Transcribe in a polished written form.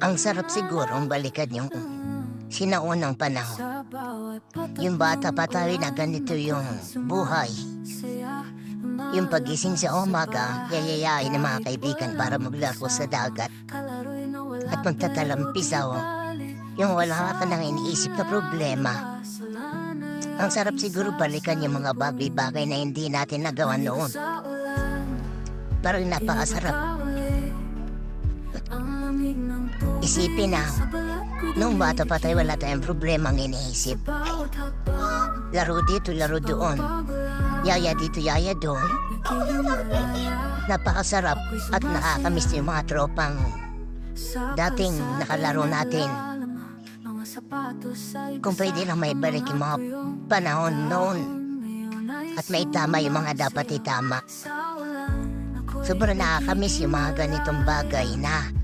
Ang sarap sigurong balikan yung sinaunang panahon. Yung bata pa tayo na ganito yung buhay. Yung pagising sa umaga, yayayain ng mga kaibigan para maglaro sa dagat. At magtatalampisaw, yung wala ka nang iniisip na problema. Ang sarap siguro balikan yung mga bagay-bagay na hindi natin nagawa noon. Parang napakasarap. Isipin na, nung bata pa tayo wala tayong problema ang iniisip. Laro dito, laro doon. Yaya dito, yaya doon. Napakasarap at nakakamiss yung mga tropang dating nakalaro natin. Kung pwede lang may balik yung mga panahon noon at may tama yung mga dapat itama. Sobrang nakakamiss yung mga ganitong bagay na